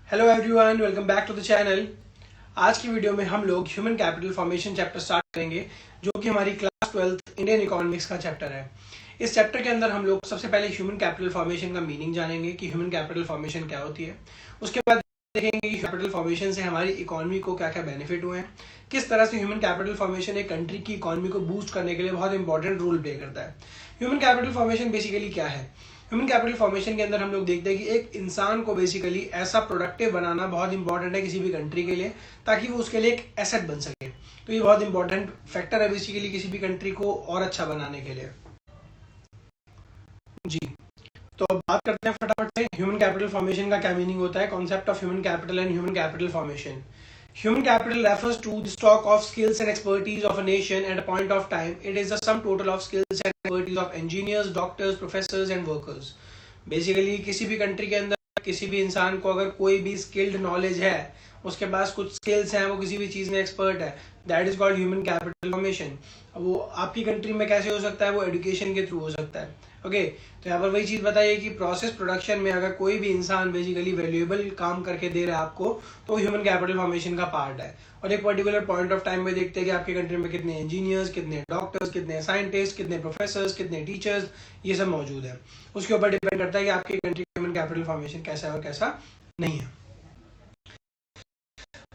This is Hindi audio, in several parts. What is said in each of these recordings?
Hello everyone, welcome back to the channel. आज की वीडियो में हम लोग human capital formation chapter start करेंगे, जो कि हमारी क्लास 12th इंडियन इकोनॉमिक्स का चैप्टर है। इस चैप्टर के अंदर हम लोग सबसे पहले ह्यूमन कैपिटल फॉर्मेशन का मीनिंग जानेंगे कि ह्यूमन कैपिटल फॉर्मेशन क्या होती है। उसके बाद देखेंगे कि कैपिटल फॉर्मेशन से हमारी इकोनॉमी को क्या क्या बेनिफिट हुए हैं, किस तरह से ह्यूमन कैपिटल फॉर्मेशन एक कंट्री की इकोनॉमी को बूस्ट करने के लिए बहुत इंपॉर्टेंट रोल प्ले करता है। ह्यूमन कैपिटल फॉर्मेशन बेसिकली क्या है? ह्यूमन कैपिटल फॉर्मेशन के अंदर हम लोग देखते हैं कि एक इंसान को बेसिकली ऐसा प्रोडक्टिव बनाना बहुत इंपॉर्टेंट है किसी भी कंट्री के लिए, ताकि वो उसके लिए एक एसेट बन सके। तो ये बहुत इंपॉर्टेंट फैक्टर है बेसिकली किसी भी कंट्री को और अच्छा बनाने के लिए। जी, तो अब बात करते हैं फटाफट से ह्यूमन कैपिटल फॉर्मेशन का क्या मीनिंग होता है। Concept of human capital and human capital formation. Human capital refers to the stock of skills and expertise of a nation at a point of time. It is the sum total of skills and expertise of engineers, doctors, professors and workers. Basically किसी भी कंट्री के अंदर किसी भी इंसान को अगर कोई भी स्किल्ड नॉलेज है, उसके पास कुछ स्किल्स हैं, वो किसी भी चीज़ में एक्सपर्ट है, that is called human capital formation. वो आपकी कंट्री में कैसे हो सकता है? वो एजुकेशन के थ्रू हो सकता है। ओके, तो यहाँ पर वही चीज़ बताइए कि प्रोसेस प्रोडक्शन में अगर कोई भी इंसान बेसिकली वैल्यूएबल काम करके दे रहा है आपको, तो ह्यूमन कैपिटल फॉर्मेशन का पार्ट है। और एक पर्टिकुलर पॉइंट ऑफ टाइम में देखते हैं कि आपकी कंट्री में कितने इंजीनियर्स, कितने डॉक्टर्स, कितने साइंटिस्ट, कितने प्रोफेसर्स, कितने टीचर्स, ये सब मौजूद है। उसके ऊपर डिपेंड करता है कि आपकी कंट्री का ह्यूमन कैपिटल फॉर्मेशन कैसा है और कैसा नहीं है।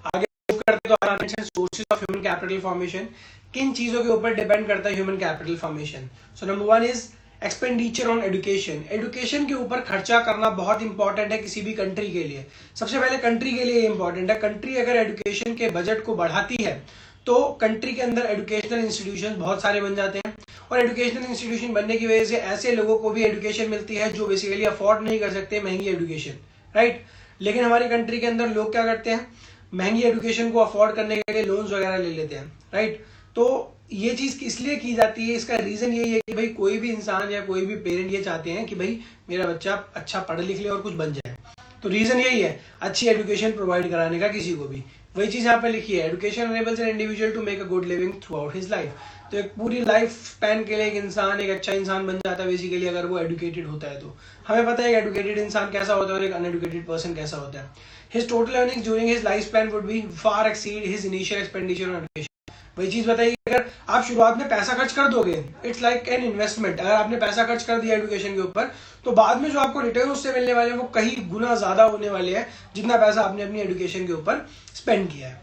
आगे करते तो sources of human capital formation. किन चीजों के ऊपर डिपेंड करता है human capital formation? So number one is expenditure on education. Education के ऊपर खर्चा करना बहुत इंपॉर्टेंट है किसी भी कंट्री के लिए। सबसे पहले कंट्री के लिए इंपॉर्टेंट है। कंट्री अगर एजुकेशन के बजट को बढ़ाती है तो कंट्री के अंदर एजुकेशनल इंस्टीट्यूशन बहुत सारे बन जाते हैं, और एजुकेशनल इंस्टीट्यूशन बनने की वजह से ऐसे लोगों को भी एजुकेशन मिलती है जो बेसिकली अफोर्ड नहीं कर सकते महंगी एजुकेशन, राइट। लेकिन हमारी कंट्री के अंदर लोग क्या करते हैं? महंगी एजुकेशन को अफोर्ड करने के लिए लोन्स वगैरह ले लेते हैं, राइट। तो ये चीज इसलिए की जाती है, इसका रीजन यही है कि भाई कोई भी इंसान या कोई भी पेरेंट ये चाहते हैं कि भाई मेरा बच्चा अच्छा पढ़ लिख ले और कुछ बन जाए। तो रीजन यही है अच्छी एजुकेशन प्रोवाइड कराने का किसी को भी। वही चीज यहाँ पे लिखी है, education enables an individual to make a good living throughout his life. तो एक पूरी लाइफ स्पैन के लिए एक इंसान एक अच्छा इंसान बन जाता है बेसिकली अगर वो एडुकेटेड होता है। तो हमें पता है एक एडुकेटेड इंसान कैसा होता है और एक अनएडुकेटेड पर्सन कैसा होता है। His total earnings during his lifespan would be far exceed his initial expenditure on education. वही चीज बताइए, अगर आप शुरुआत में पैसा खर्च कर दोगे, इट्स लाइक एन इन्वेस्टमेंट। अगर आपने पैसा खर्च कर दिया एजुकेशन के ऊपर, तो बाद में जो आपको रिटर्न उससे मिलने वाले हैं वो कहीं गुना ज्यादा होने वाले हैं जितना पैसा आपने अपनी एजुकेशन के ऊपर स्पेंड किया है।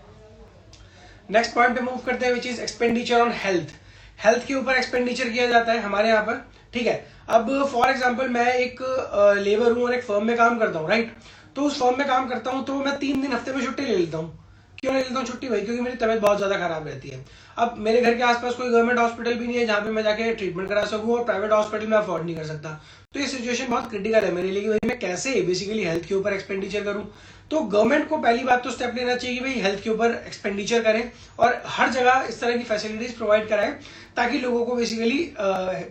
नेक्स्ट पॉइंट पे मूव करते हैं, which is expenditure on health. Health के ऊपर एक्सपेंडिचर किया जाता है हमारे यहाँ पर, ठीक है। अब फॉर एग्जाम्पल मैं एक लेबर हूँ और एक फर्म में काम करता हूँ, राइट। तो उस फर्म में काम करता हूँ तो मैं 3 दिन हफ्ते में छुट्टी ले लेता हूँ। क्यों ले लेता हूँ छुट्टी? भाई क्योंकि मेरी तबीयत बहुत ज्यादा खराब रहती है। अब मेरे घर के आसपास कोई गवर्नमेंट हॉस्पिटल भी नहीं है जहाँ पे मैं जाके ट्रीटमेंट करा सकूँ, और प्राइवेट हॉस्पिटल में अफोर्ड नहीं कर सकता। तो ये सिचुएशन बहुत क्रिटिकल है मेरे लिए कि भाई मैं कैसे बेसिकली हेल्थ के ऊपर एक्सपेंडिचर करूँ। तो गवर्नमेंट को पहली बात तो स्टेप लेना चाहिए कि भाई हेल्थ के ऊपर एक्सपेंडिचर करें और हर जगह इस तरह की फैसिलिटीज प्रोवाइड कराएं ताकि लोगों को बेसिकली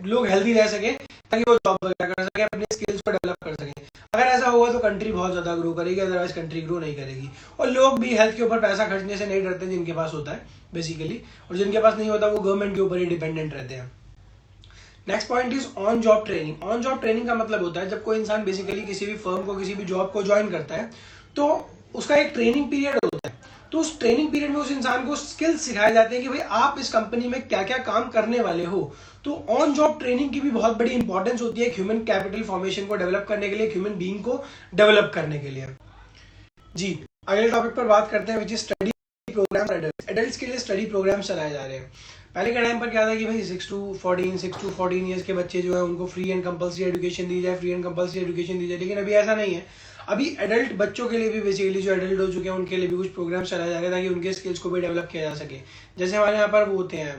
लोग हेल्दी रह सके, ताकि वो जॉब वगैरह कर सके, अपने स्किल्स को डेवलप कर सके। अगर ऐसा होगा तो कंट्री बहुत ज्यादा ग्रो करेगी, अदरवाइज कंट्री ग्रो नहीं करेगी। और लोग भी हेल्थ के ऊपर पैसा खर्चने से नहीं डरते जिनके पास होता है बेसिकली, और जिनके पास नहीं होता वो गवर्नमेंट के ऊपर ही डिपेंडेंट रहते हैं। Next point is on job training. On job training का मतलब होता है जब कोई इंसान बेसिकली किसी भी फर्म को किसी भी जॉब को ज्वाइन करता है तो उसका एक ट्रेनिंग पीरियड होता है। तो उस ट्रेनिंग पीरियड में उस इंसान को स्किल्स सिखाए जाते हैं कि भाई आप इस कंपनी में क्या क्या काम करने वाले हो। तो ऑन जॉब ट्रेनिंग की भी बहुत बड़ी इंपॉर्टेंस होती है ह्यूमन कैपिटल फॉर्मेशन को डेवलप करने के लिए, ह्यूमन बीइंग को डेवलप करने के लिए। जी, अगले टॉपिक पर बात करते हैं which is study program. Adults के लिए स्टडी प्रोग्राम चलाए जा रहे हैं। पहले के टाइम पर क्या था कि भाई 6 to 14 ईयर्स के बच्चे जो है उनको फ्री एंड कंपल्सरी एजुकेशन दी जाए, फ्री एंड कंपल्सरी एजुकेशन दी जाए। लेकिन अभी ऐसा नहीं है। अभी एडल्ट बच्चों के लिए भी बेसिकली जो एडल्ट हो चुके हैं उनके लिए भी कुछ प्रोग्राम चलाए जा रहे हैं ताकि उनके स्किल्स को भी डेवलप किया जा सके। जैसे हमारे यहाँ पर वो होते हैं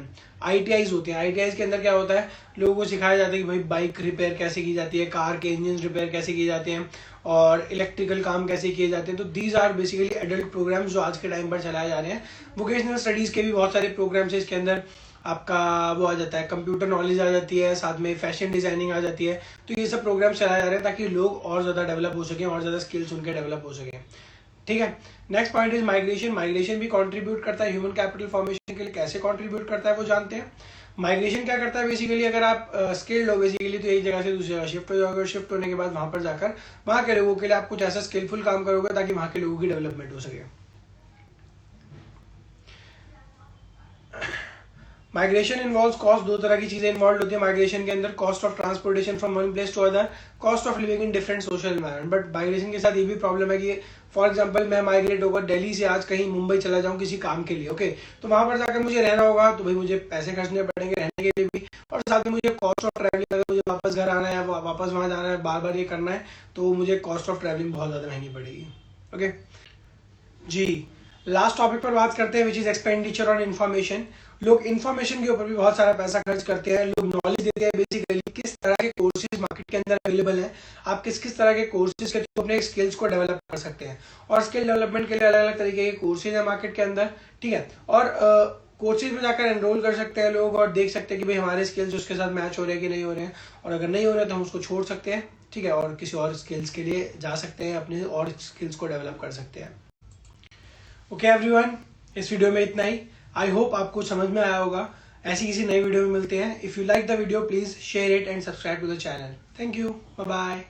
ITIs होते हैं। ITIs के अंदर क्या होता है, लोगों को सिखाया जाता है कि भाई बाइक रिपेयर कैसे की जाती है, कार के इंजन रिपेयर कैसे किए जाते हैं, और इलेक्ट्रिकल काम कैसे किए जाते हैं। तो these are basically adult programs जो आज के टाइम पर चलाए जा रहे हैं। वोकेशनल स्टडीज के भी बहुत सारे प्रोग्राम्स है। इसके अंदर आपका वो आ जाता है, कंप्यूटर नॉलेज आ जाती है, साथ में फैशन डिजाइनिंग आ जाती है। तो ये सब प्रोग्राम चलाए जा रहे हैं ताकि लोग और ज्यादा डेवलप हो सके, और ज्यादा स्किल्स उनके डेवलप हो सके, ठीक है। Next point is migration. Migration भी कंट्रीब्यूट करता है ह्यूमन कैपिटल फॉर्मेशन के लिए। कैसे कंट्रीब्यूट करता है वो जानते हैं। माइग्रेशन क्या करता है बेसिकली, अगर आप स्किल्ड हो बेसिकली तो एक जगह से दूसरी जगह शिफ्ट हो जाओगे, शिफ्ट होने के बाद वहां पर जाकर वहां के लोगों के लिए आप कुछ ऐसा स्किलफुल काम करोगे ताकि वहां के लोगों की डेवलपमेंट हो सके। माइग्रेशन इन्वॉल्व्स कॉस्ट, दो तरह की चीजें इन्वॉल्व होती है माइग्रेशन के अंदर, cost of transportation from one place to other, cost of living in different social environment. But migration के साथ ये भी प्रॉब्लम है कि फॉर एग्जांपल मैं माइग्रेट होकर दिल्ली से आज कहीं मुंबई चला जाऊं किसी काम के लिए, ओके, तो वहां पर जाकर मुझे रहना होगा, तो भाई मुझे पैसे खर्चने पड़ेंगे रहने के लिए भी, और साथ में मुझे कॉस्ट ऑफ ट्रैवलिंग, अगर मुझे वापस घर आना है, वापस वहां जाना है, बार बार ये करना है, तो मुझे कॉस्ट ऑफ ट्रैवलिंग बहुत ज्यादा महंगी पड़ेगी। ओके जी, लास्ट टॉपिक पर बात करते हैं which is expenditure on information. लोग इन्फॉर्मेशन के ऊपर भी बहुत सारा पैसा खर्च करते हैं, लोग नॉलेज देते हैं बेसिकली किस तरह के कोर्सेज मार्केट के अंदर अवेलेबल हैं, आप किस किस तरह के कोर्सेज के थ्रू अपने स्किल्स को डेवलप कर सकते हैं, और स्किल डेवलपमेंट के लिए अलग अलग तरीके के कोर्सेज हैं मार्केट के अंदर, ठीक है, और कोर्सेज में जाकर एनरोल कर सकते हैं लोग और देख सकते हैं कि भाई हमारे स्किल्स उसके साथ मैच हो रहे हैं कि नहीं हो रहे हैं, और अगर नहीं हो रहे हैं तो हम उसको छोड़ सकते हैं, ठीक है, और किसी और स्किल्स के लिए जा सकते हैं, अपने और स्किल्स को डेवलप कर सकते हैं। ओके एवरीवन, इस वीडियो में इतना ही। आई होप आपको समझ में आया होगा। ऐसी किसी नई वीडियो में मिलते हैं। If you like the video please share it and subscribe to the channel. Thank you, bye bye.